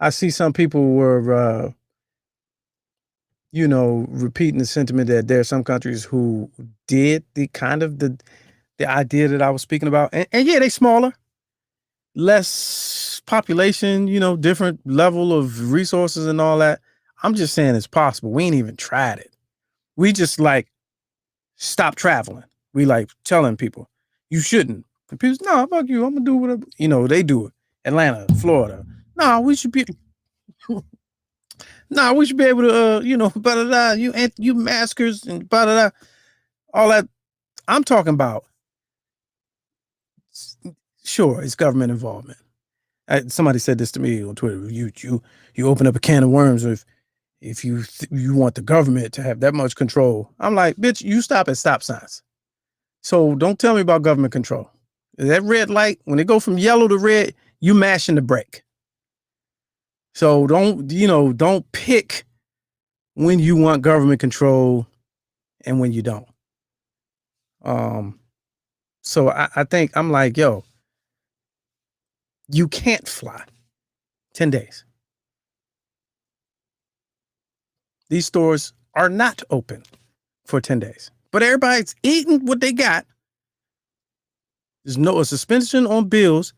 Speaker 4: I see some people were, repeating the sentiment that there are some countries who did the idea that I was speaking about. And yeah, they smaller, less population, different level of resources and all that. I'm just saying it's possible. We ain't even tried it. We just stop traveling. We telling people you shouldn't. And people say, no, fuck you. I'm gonna do whatever. They do it. Atlanta, Florida. No, we should be. No, we should be able to, blah, blah, blah, you maskers and blah, blah, blah, all that. I'm talking about. Sure, it's government involvement. Somebody said this to me on Twitter. You open up a can of worms if you want the government to have that much control. I'm like, bitch, you stop at stop signs. So don't tell me about government control. That red light, when it go from yellow to red, you mashing the brake. So don't pick when you want government control and when you don't. So I think I'm like, yo, you can't fly 10 days. These stores are not open for 10 days, but everybody's eating what they got. There's a suspension on bills.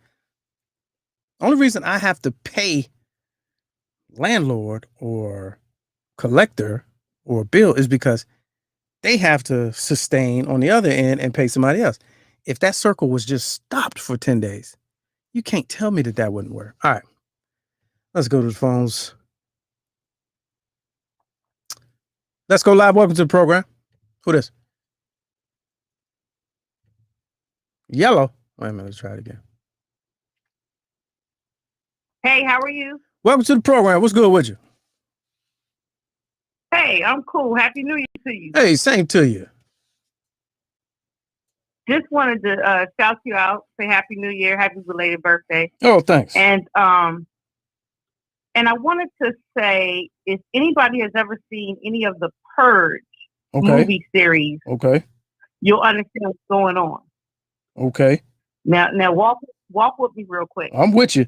Speaker 4: Only reason I have to pay landlord or collector or bill is because they have to sustain on the other end and pay somebody else. If that circle was just stopped for 10 days, you can't tell me that wouldn't work. All right, let's go to the phones. Let's go live. Welcome to the program. Who this? Yellow. Wait a minute. Let's try it again.
Speaker 8: Hey, how are you?
Speaker 4: Welcome to the program. What's good with you?
Speaker 8: Hey, I'm cool. Happy New Year to you.
Speaker 4: Hey, same to you.
Speaker 8: Just wanted to shout you out. Say Happy New Year. Happy belated birthday.
Speaker 4: Oh, thanks.
Speaker 8: And I wanted to say, if anybody has ever seen any of the Purge movie series, you'll understand what's going on.
Speaker 4: Okay.
Speaker 8: Now walk with me real quick.
Speaker 4: I'm with you.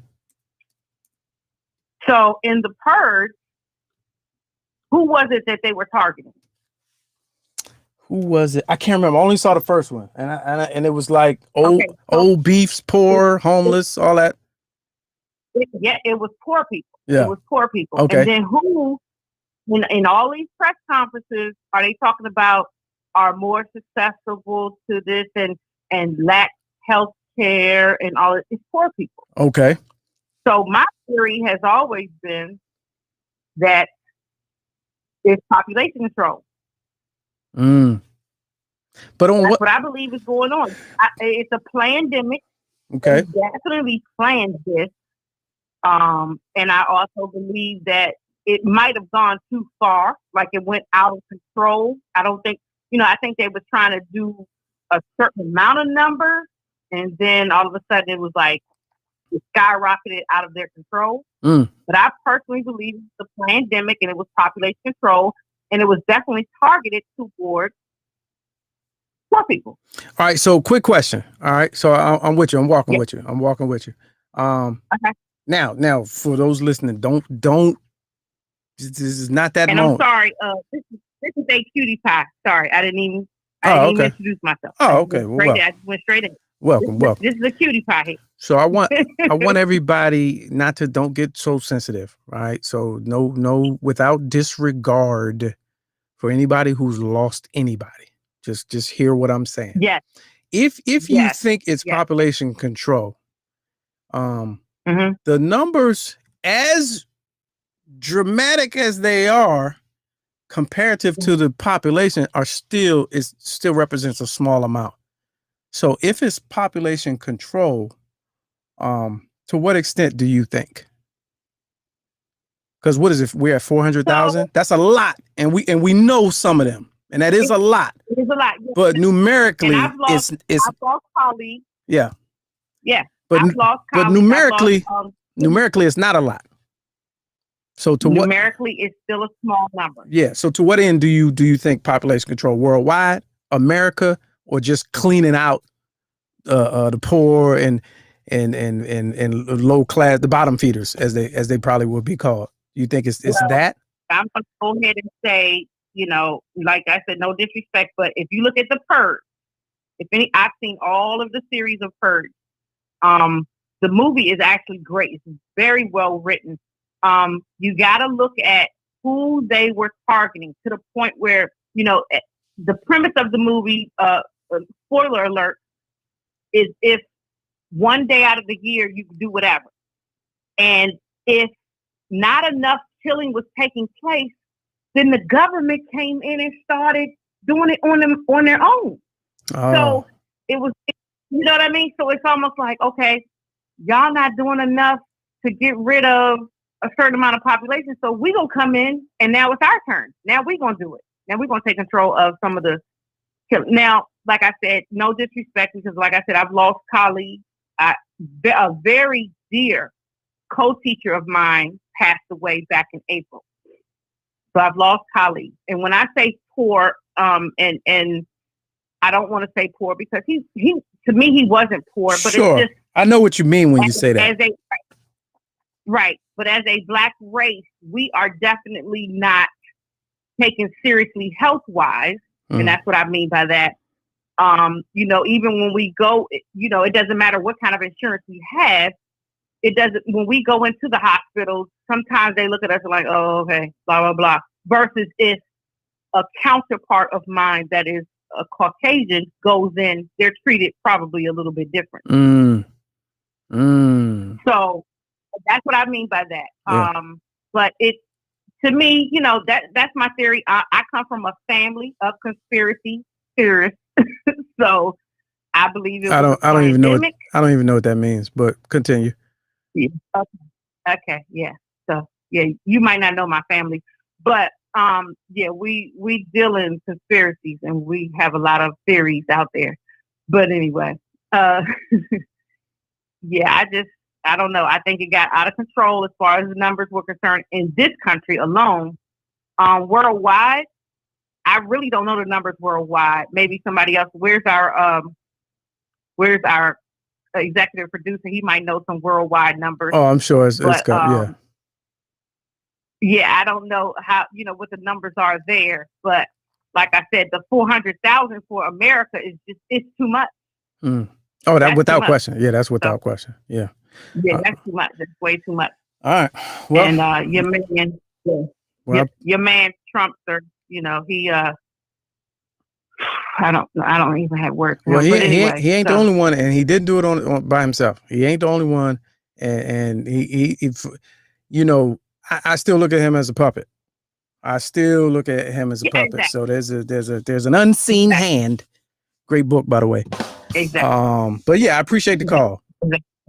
Speaker 8: So in the Purge, who was it that they were targeting?
Speaker 4: Who was it? I can't remember. I only saw the first one, and it was like old beefs, poor, homeless, all that.
Speaker 8: It was poor people.
Speaker 4: Yeah.
Speaker 8: It was poor people.
Speaker 4: Okay.
Speaker 8: And then who, in all these press conferences, are they talking about are more susceptible to this? And and lack health care and all. It's poor people.
Speaker 4: Okay.
Speaker 8: So my theory has always been that it's population control.
Speaker 4: But on
Speaker 8: That's what I believe is going on. It's a pandemic.
Speaker 4: Okay.
Speaker 8: They definitely planned this. And I also believe that it might have gone too far, like it went out of control. I don't think, I think they were trying to do a certain amount of numbers, and then all of a sudden it was like it skyrocketed out of their control. But I personally believe it's the pandemic and it was population control, and it was definitely targeted towards poor people.
Speaker 4: All right. So quick question. All right. So I'm with you. I'm walking with you. Okay. Now for those listening, don't. This is not that.
Speaker 8: And
Speaker 4: moment.
Speaker 8: I'm sorry. This is a cutie pie. Sorry, I didn't even introduce myself.
Speaker 4: Oh, okay.
Speaker 8: I just went straight in.
Speaker 4: Welcome.
Speaker 8: This is a cutie pie here.
Speaker 4: So I want everybody don't get so sensitive, right? So no, without disregard for anybody who's lost anybody. Just hear what I'm saying.
Speaker 8: Yes.
Speaker 4: If you think it's population control, the numbers, as dramatic as they are comparative to the population, still represents a small amount. So if it's population control, to what extent do you think? Because what is it? We're at 400,000. That's a lot, and we know some of them, and that is a lot.
Speaker 8: It is a lot, yes.
Speaker 4: But numerically,
Speaker 8: I've lost colleagues.
Speaker 4: Yeah.
Speaker 8: Yeah.
Speaker 4: But
Speaker 8: I've lost
Speaker 4: but
Speaker 8: colleagues.
Speaker 4: numerically, it's not a lot. So
Speaker 8: numerically, it's still a small number.
Speaker 4: Yeah. So to what end do you think population control worldwide, America, or just cleaning out the poor and low class, the bottom feeders, as they probably would be called? You think it's that?
Speaker 8: I'm going to go ahead and say, like I said, no disrespect, but if you look at the Purge, I've seen all of the series of Purge. The movie is actually great. It's very well written. You got to look at who they were targeting, to the point where, the premise of the movie, spoiler alert, is if one day out of the year you can do whatever. And if not enough killing was taking place, then the government came in and started doing it on their own.
Speaker 4: Oh.
Speaker 8: So it was, you know what I mean? So it's almost like, okay, y'all not doing enough to get rid of a certain amount of population, so we gonna come in, and now it's our turn. Now we gonna do it. Now we're gonna take control of some of the killing. Now, like I said, no disrespect, because like I said, I've lost colleagues. A very dear co-teacher of mine passed away back in April. So I've lost colleagues. And when I say poor, and I don't want to say poor because he to me he wasn't poor, but
Speaker 4: sure.
Speaker 8: It's just,
Speaker 4: I know what you mean when you say that.
Speaker 8: Right. But as a Black race, we are definitely not taken seriously health-wise. And that's what I mean by that. Even when we go, it doesn't matter what kind of insurance we have. When we go into the hospitals, sometimes they look at us like, oh, okay, blah, blah, blah. Versus if a counterpart of mine that is a Caucasian goes in, they're treated probably a little bit different. So that's what I mean by that.
Speaker 4: Yeah.
Speaker 8: But to me, that's my theory. I come from a family of conspiracy theorists. So I believe it was
Speaker 4: I don't even know what that means, but continue.
Speaker 8: Yeah. Okay. Yeah. So yeah, you might not know my family, but we deal in conspiracies and we have a lot of theories out there. But anyway, I don't know. I think it got out of control as far as the numbers were concerned in this country alone. Worldwide, I really don't know the numbers worldwide. Maybe somebody else. Where's our executive producer? He might know some worldwide numbers.
Speaker 4: Oh, I'm sure it's got, yeah.
Speaker 8: Yeah, I don't know how, what the numbers are there, but like I said, the 400,000 for America it's too much.
Speaker 4: Oh, that's without question. Yeah, that's without question. Yeah.
Speaker 8: Yeah, that's too much. That's way too much.
Speaker 4: All right. Well,
Speaker 8: and your man Trumpster, he I don't even have words for
Speaker 4: Well,
Speaker 8: him. But anyway,
Speaker 4: he ain't the only one, and he didn't do it on by himself. He ain't the only one, and he you know, I still look at him as a puppet. I still look at him as a puppet.
Speaker 8: Exactly.
Speaker 4: So there's an unseen hand. Great book, by the way.
Speaker 8: Exactly.
Speaker 4: But yeah, I appreciate the call.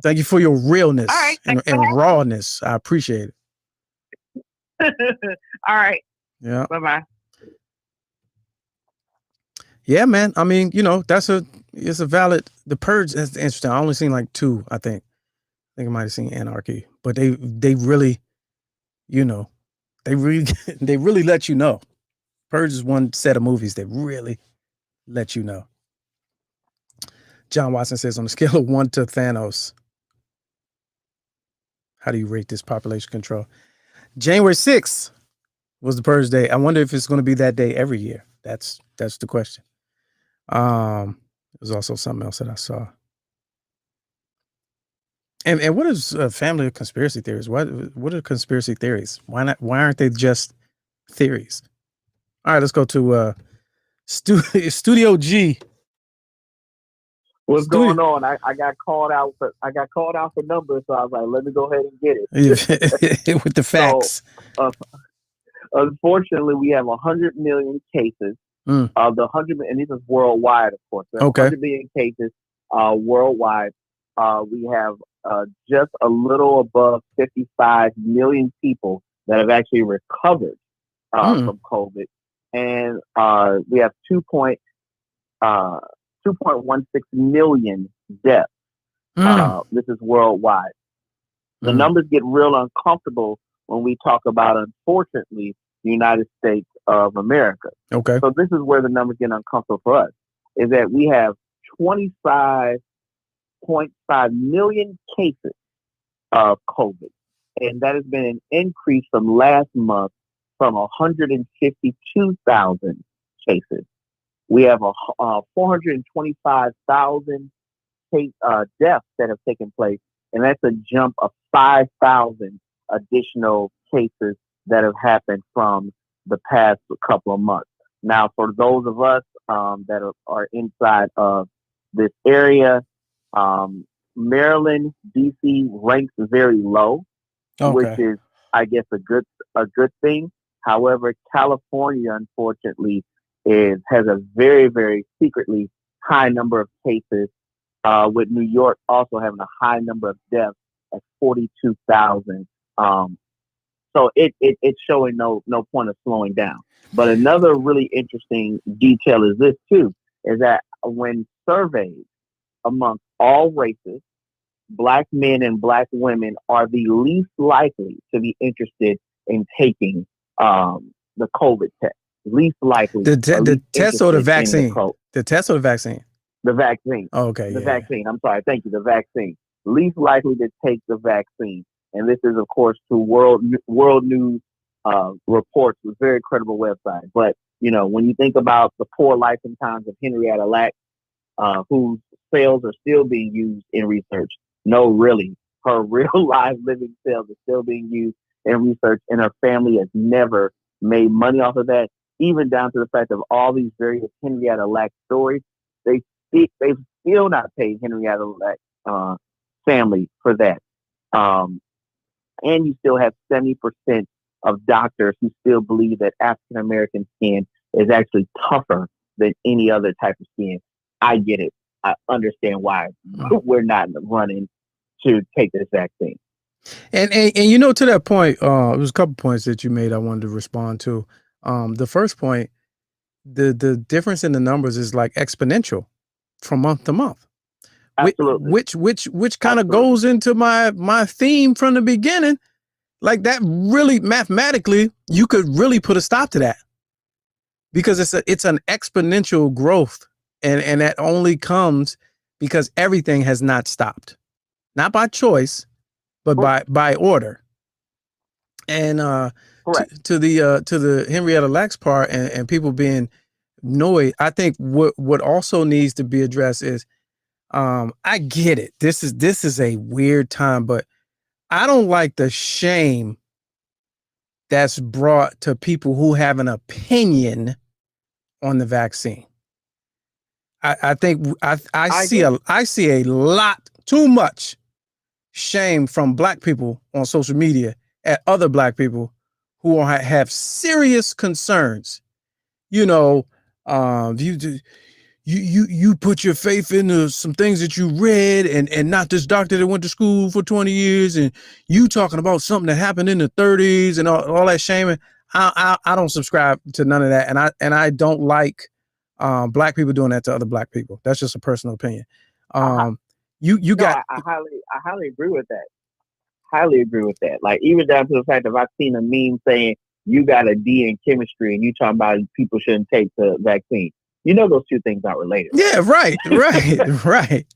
Speaker 4: Thank you for your realness
Speaker 8: All right,
Speaker 4: and rawness. I appreciate
Speaker 8: it. All right.
Speaker 4: Yeah.
Speaker 8: Bye-bye.
Speaker 4: Yeah, man. I mean, you know, it's a valid. The Purge is interesting. I only seen like 2, I think. I might have seen Anarchy, but they really, you know, they really let you know. Purge is one set of movies that really let you know. John Watson says, on a scale of 1 to Thanos, how do you rate this population control? January 6th was the Purge day. I wonder if it's going to be that day every year. That's the question. There's also something else that I saw. And what is a family of conspiracy theories? What are conspiracy theories? Why aren't they just theories? All right, let's go to Studio G.
Speaker 6: What's going on? I got called out for numbers, so I was like, let me go ahead and get
Speaker 4: it with the facts.
Speaker 6: So, unfortunately, we have 100 million cases. Of the 100, and this is worldwide, of course.
Speaker 4: Okay.
Speaker 6: 100 million cases worldwide. We have just a little above 55 million people that have actually recovered from COVID, and we have 2.16 million deaths. This is worldwide. The numbers get real uncomfortable when we talk about, unfortunately, the United States of America.
Speaker 4: Okay.
Speaker 6: So this is where the numbers get uncomfortable for us, is that we have 25.5 million cases of COVID. And that has been an increase from last month from 152,000 cases. We have 425,000 deaths that have taken place. And that's a jump of 5,000 additional cases that have happened from the past couple of months. Now, for those of us that are inside of this area, Maryland, DC ranks very low, which is, I guess, a good thing. However, California, unfortunately, has a very, very secretly high number of cases, with New York also having a high number of deaths at 42,000. So it's showing no point of slowing down. But another really interesting detail is this too, is that when surveyed amongst all races, Black men and Black women are the least likely to be interested in taking the COVID test. Least likely.
Speaker 4: The test or the vaccine? The test or the vaccine?
Speaker 6: The vaccine.
Speaker 4: Oh, okay.
Speaker 6: The vaccine. I'm sorry. Thank you. The vaccine. Least likely to take the vaccine. And this is, of course, to World News reports, a very credible website. But, you know, when you think about the poor life and times of Henrietta Lacks, whose cells are still being used in research. No, really. Her real live living cells are still being used in research, and her family has never made money off of that, even down to the fact of all these various Henrietta Lacks stories. They've still not paid Henrietta Lacks family for that. And you still have 70% of doctors who still believe that African American skin is actually tougher than any other type of skin. I get it. I understand why we're not running to take this vaccine.
Speaker 4: And you know, to that point, there was a couple points that you made I wanted to respond to. The first point, the difference in the numbers is like exponential from month to month.
Speaker 6: Absolutely.
Speaker 4: Which kind of goes into my theme from the beginning. Like that really mathematically, you could really put a stop to that, because it's an exponential growth, and that only comes because everything has not stopped, not by choice, but by order. And to the Henrietta Lacks part and people being annoyed, I think what also needs to be addressed is, I get it. This is a weird time, but I don't like the shame that's brought to people who have an opinion on the vaccine. I think I see
Speaker 6: agree.
Speaker 4: I see a lot too much shame from black people on social media at other black people who have serious concerns. You know, you put your faith into some things that you read and not this doctor that went to school for 20 years and you talking about something that happened in the 30s and all that shaming. I don't subscribe to none of that, and I don't like black people doing that to other black people. That's just a personal opinion. You got
Speaker 6: I highly agree with that. Highly agree with that. Like even down to the fact that I've seen a meme saying you got a D in chemistry and you talking about people shouldn't take the vaccine. You know those two things aren't related.
Speaker 4: Right? Yeah, right, right.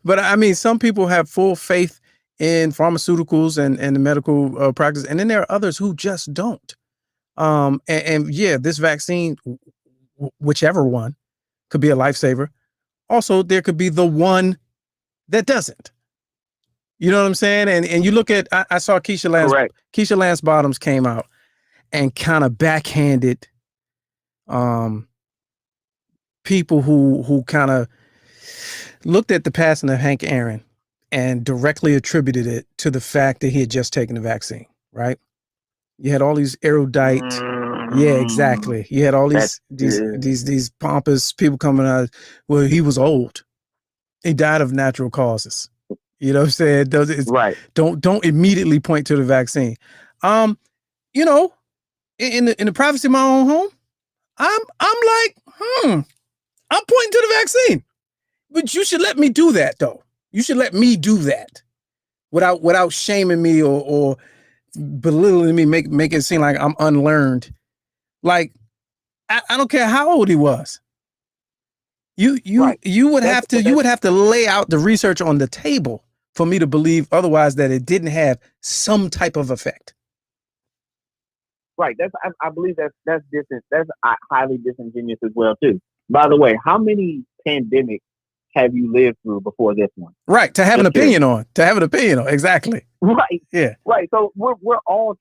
Speaker 4: But I mean, some people have full faith in pharmaceuticals and the medical practice, and then there are others who just don't. And yeah, this vaccine, whichever one, could be a lifesaver. Also, there could be the one that doesn't. You know what I'm saying? And you look at, I saw Keisha Lance Bottoms came out and kind of backhanded people who kind of looked at the passing of Hank Aaron and directly attributed it to the fact that he had just taken the vaccine, right? You had all these erudite, yeah, exactly. You had all these pompous people coming out. Well, he was old. He died of natural causes. You know what I'm saying?
Speaker 6: Right.
Speaker 4: Don't immediately point to the vaccine. You know, in the privacy of my own home, I'm like, I'm pointing to the vaccine. But you should let me do that, though. You should let me do that without shaming me or belittling me, make it seem like I'm unlearned. Like, I don't care how old he was. You would have to lay out the research on the table for me to believe otherwise that it didn't have some type of effect.
Speaker 6: Right. I believe that's highly disingenuous as well too. By the way, how many pandemics have you lived through before this one?
Speaker 4: Right. To have an opinion on. Exactly.
Speaker 6: Right.
Speaker 4: Yeah.
Speaker 6: Right. So we're all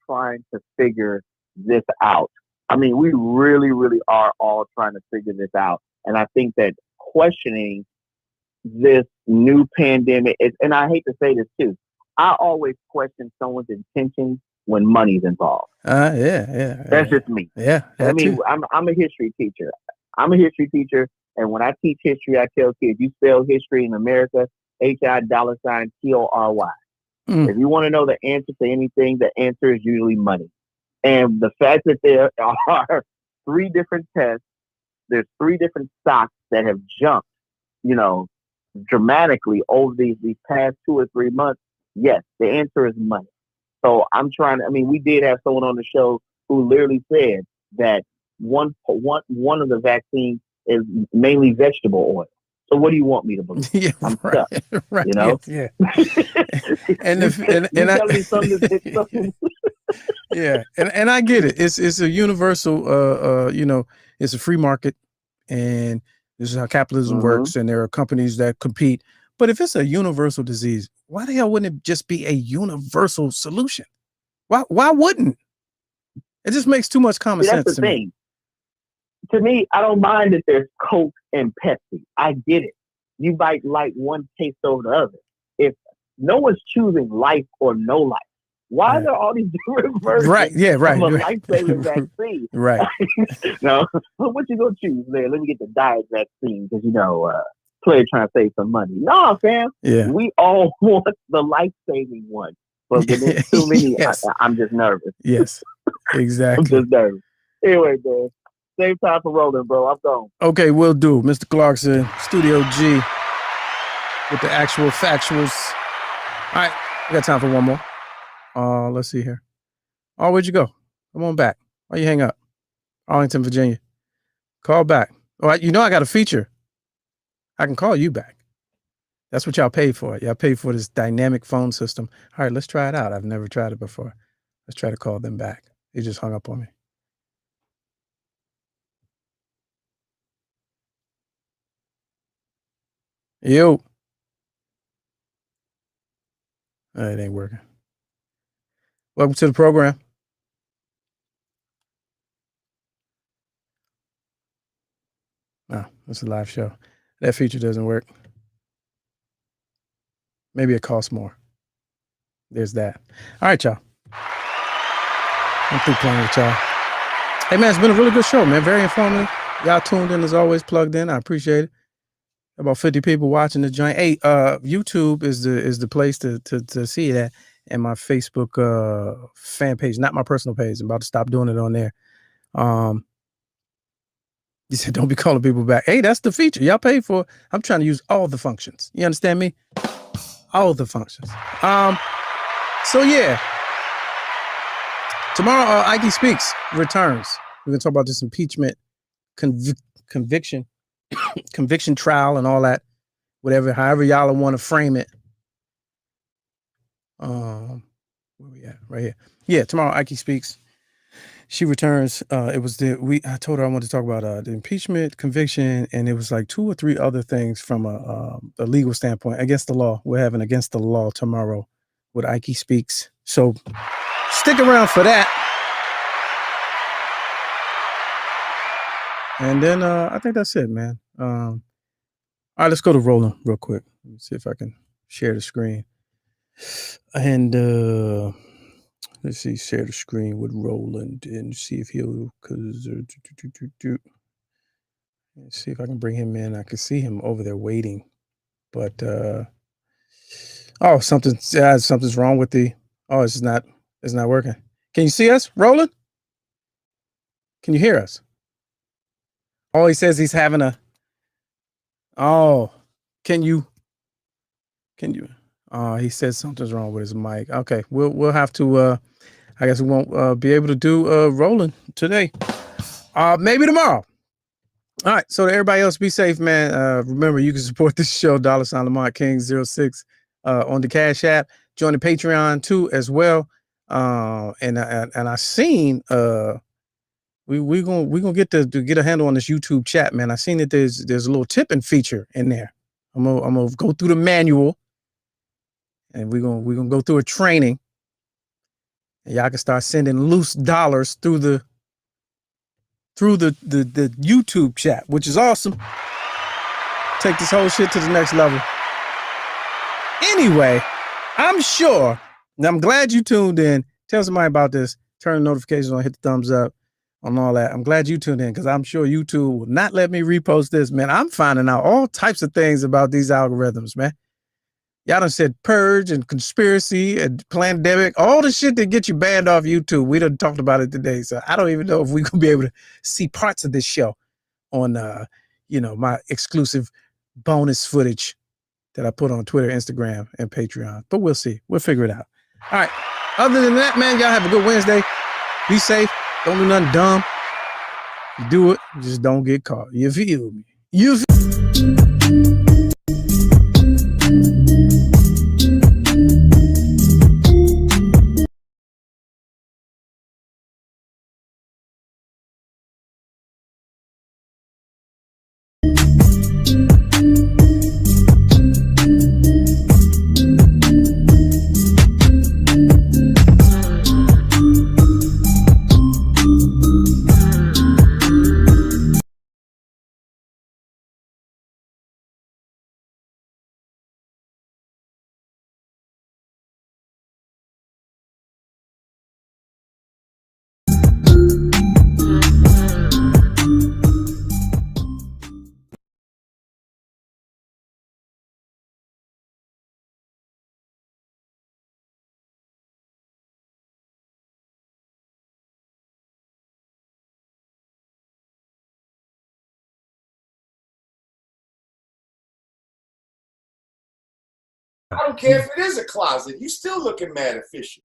Speaker 6: trying to figure this out. I mean, we really, really are all trying to figure this out. And I think that questioning this new pandemic is, and I hate to say this too, I always question someone's intentions when money's involved.
Speaker 4: Yeah.
Speaker 6: That's just me.
Speaker 4: Yeah.
Speaker 6: I mean, I'm a history teacher. And when I teach history, I tell kids, you spell history in America, HI$TORY. If you want to know the answer to anything, the answer is usually money. And the fact that there are 3 different tests, there's 3 different stocks that have jumped, dramatically over these past 2 or 3 months. Yes, the answer is money. So we did have someone on the show who literally said that one of the vaccines is mainly vegetable oil. So what do you want me to believe?
Speaker 4: Yeah,
Speaker 6: I'm stuck.
Speaker 4: Right. Yeah. and yeah, and I get it. It's a universal. It's a free market, and this is how capitalism works. And there are companies that compete. But if it's a universal disease, why the hell wouldn't it just be a universal solution? Why wouldn't? It just makes too much common sense.
Speaker 6: That's the thing. To me, I don't mind that there's Coke and Pepsi. I get it. You might like one taste over the other. If no one's choosing life or no life, why are there all these different versions of a life-saving vaccine?
Speaker 4: Right.
Speaker 6: No, what you gonna choose there? Let me get the diet vaccine because player trying to save some money. No, fam.
Speaker 4: Yeah.
Speaker 6: We all want the life-saving one. But when there's too many,
Speaker 4: Yes.
Speaker 6: I'm just nervous.
Speaker 4: Yes. Exactly.
Speaker 6: I'm just nervous. Anyway, man. Same time for rolling, bro. I'm gone.
Speaker 4: Okay, will do. Mr. Clarkson, Studio G with the actual factuals. All right, we got time for one more. Let's see here. Oh, where'd you go? Come on back. Why you hang up? Arlington, Virginia. Call back. All right, I got a feature. I can call you back. That's what y'all paid for. Y'all paid for this dynamic phone system. All right, let's try it out. I've never tried it before. Let's try to call them back. They just hung up on me. Yo. It ain't working. Welcome to the program. Oh, It's a live show. That feature doesn't work. Maybe it costs more. There's that. All right, y'all. I'm through playing with y'all. Hey, man, it's been a really good show, man. Very informative. Y'all tuned in as always, plugged in. I appreciate it. About 50 people watching the joint. Hey, YouTube is the place to see that, and my Facebook fan page, not my personal page. I'm about to stop doing it on there. You said don't be calling people back. Hey, that's the feature y'all pay for. I'm trying to use all the functions. You understand me? All the functions. So yeah. Tomorrow, Ike Speaks returns. We're gonna talk about this impeachment, conviction trial, and all that. Whatever, however y'all want to frame it. Where we at? Right here. Yeah, tomorrow Ike Speaks. She returns. It was I told her I wanted to talk about the impeachment, conviction, and it was like 2 or 3 other things from a legal standpoint against the law. We're having against the law tomorrow with Ike Speaks. So stick around for that. And then I think that's it, man. All right, let's go to Roland real quick. Let me see if I can share the screen. And let's see, share the screen with Roland and see if he'll, let's see if I can bring him in. I can see him over there waiting, but something's wrong with it's not working. Can you see us, Roland? Can you hear us? Oh, he says he's having can you? He says something's wrong with his mic. Okay, we'll have to. I guess we won't be able to do Roland today. Maybe tomorrow. All right. So to everybody else, be safe, man. Remember, you can support this show, $ Lamont King 06 on the Cash App. Join the Patreon too as well. And I seen we gonna get to get a handle on this YouTube chat, man. I seen that there's a little tipping feature in there. I'm gonna go through the manual, and we're gonna go through a training, and y'all can start sending loose dollars through the YouTube chat, which is awesome. Take this whole shit to the next level. Anyway, I'm sure. Now I'm glad you tuned in. Tell somebody about this. Turn the notifications on. Hit the thumbs up on all that. I'm glad you tuned in because I'm sure YouTube will not let me repost this, man. I'm finding out all types of things about these algorithms, man. Y'all done said purge and conspiracy and pandemic, all the shit that get you banned off YouTube. We done talked about it today. So I don't even know if we could be able to see parts of this show on, my exclusive bonus footage that I put on Twitter, Instagram, and Patreon. But we'll see. We'll figure it out. All right. Other than that, man, y'all have a good Wednesday. Be safe. Don't do nothing dumb. You do it, just don't get caught. You feel me?
Speaker 5: I don't care if it is a closet. You still looking mad efficient.